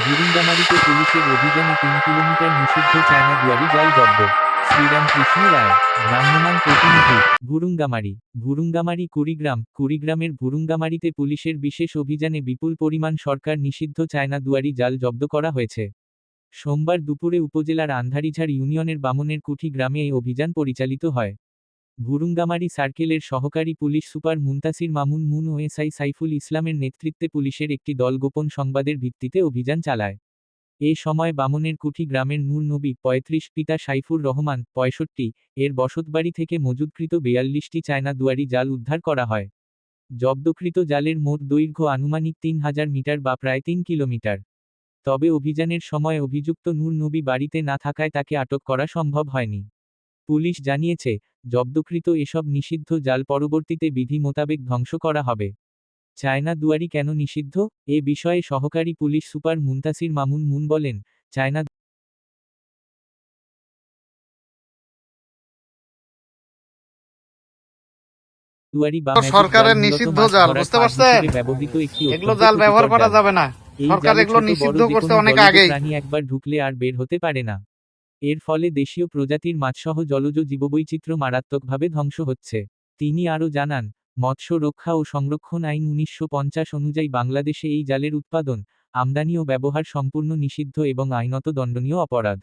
ভুরুঙ্গামারীতে পুলিশের অভিযানে ৩ কিলোমিটার নিষিদ্ধ চায়না দুয়ারি জাল জব্দ। শ্রীরামকৃষ্ণ রায়, ভ্রাম্যমাণ প্রতিনিধি, ভুরুঙ্গামারী। ভুরুঙ্গামারী কুড়িগ্রামের ভুরুঙ্গামারীতে পুলিশের বিশেষ অভিযানে বিপুল পরিমাণ সরকার নিষিদ্ধ চায়না দুয়ারি জাল জব্দ করা হয়েছে। সোমবার দুপুরে উপজেলার আন্ধারিঝাড় ইউনিয়নের বামনের কুঠি গ্রামে এই অভিযান পরিচালিত হয়। ভুরুঙ্গামারী সার্কেলের সহকারী পুলিশ সুপার মুনতাসির মামুন ও এসআই সাইফুল ইসলামের নেতৃত্বে পুলিশের একটি দল গোপন সংবাদের ভিত্তিতে অভিযান চালায়। এ সময় বামনের কুঠি গ্রামের নূর নবী ৩৫, পিতা সাইফুর রহমান ৬৫ এর বসতবাড়ি থেকে মজুদকৃত ৪২টি চায়না দুয়ারি জাল উদ্ধার করা হয়। জব্দকৃত জালের মোট দৈর্ঘ্য আনুমানিক ৩,০০০ মিটার বা প্রায় ৩ কিলোমিটার। তবে অভিযানের সময় অভিযুক্ত নূর নবী বাড়িতে না থাকায় তাকে আটক করা সম্ভব হয়নি। পুলিশ জানিয়েছে, জব্দকৃত এসব নিষিদ্ধ জাল পরবর্তীতে বিধি মোতাবেক ধ্বংস করা হবে। চায়না দুয়ারি কেন নিষিদ্ধ? এ বিষয়ে সহকারী পুলিশ সুপার মুনতাসির মামুন বলেন, চায়না দুয়ারি বা ম্যাজিক জাল সরকারের মূলত নিষিদ্ধ মাছ জাল, ধরার বুঝতে ফাঁদ পারছেন? হিসেবে ব্যবহৃত একটি এগুলো অত্যন্ত জাল ব্যবহার ক্ষতিকর করা জাল। যাবে না। এই সরকার জালে এগুলো ছোট বড় নিষিদ্ধ করছে যেকোনো অনেক জলজ আগেই। প্রাণী একবার ঢুকলে আর বের হতে পারে না। এর ফলে দেশীয় প্রজাতির মাছসহ জলজ জীববৈচিত্র্য মারাত্মকভাবে ধ্বংস হচ্ছে। তিনি আরও জানান, মৎস্য রক্ষা ও সংরক্ষণ আইন ১৯৫০ অনুযায়ী বাংলাদেশে এই জালের উৎপাদন, আমদানি ও ব্যবহার সম্পূর্ণ নিষিদ্ধ এবং আইনত দণ্ডনীয় অপরাধ।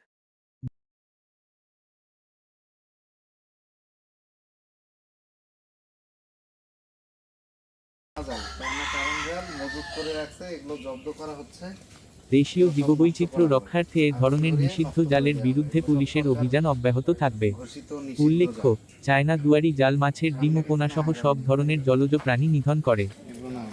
মজুত করে রাখছে, এগুলো জব্দ করা হচ্ছে। দেশীয় জীববৈচিত্র্য রক্ষার্থে এ ধরনের নিষিদ্ধ জালের বিরুদ্ধে পুলিশের অভিযান অব্যাহত থাকবে। উল্লেখ্য, চায়না দুয়ারি জাল মাছের ডিম ও পোনাসহ সব ধরনের জলজ প্রাণী নিধন করে।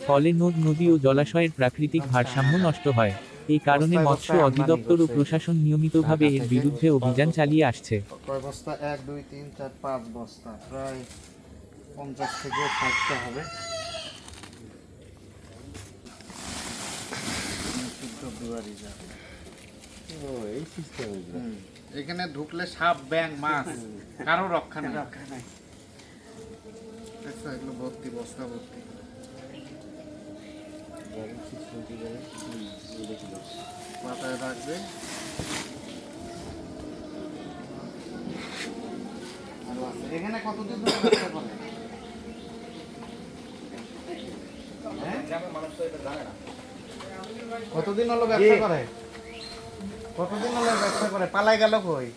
ফলে নদ নদী ও জলাশয়ের প্রাকৃতিক ভারসাম্য নষ্ট হয়। এই কারণে মৎস্য অধিদপ্তর ও প্রশাসন নিয়মিতভাবে এর বিরুদ্ধে অভিযান চালিয়ে আসছে। কয় বস্তা? ১, ২, ৩, ৪, ৫ বস্তা, প্রায় ৫০ থেকে ৬০টা হবে। এখানে ঢুকলে সাপ, ব্যাঙ, মাছ কারো রক্ষা নেই। এগুলো ভর্তি, বস্তা ভর্তি। মাথায় রাখবে। এখানে কতদিন ধরে ব্যবসা করে? কতদিন হলো ব্যবসা করে? কতদিন হলো ব্যবসা করে? পালাই গেল কই?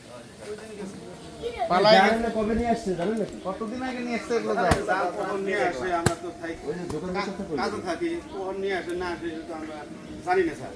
পালাই গেল কবে নিয়ে আসছে জানেন না? কতদিন আগে নিয়ে আসছে এগুলো? নিয়ে আসে, আমরা তো কাজে থাকি, নিয়ে আসে না আসে আমরা জানি না স্যার।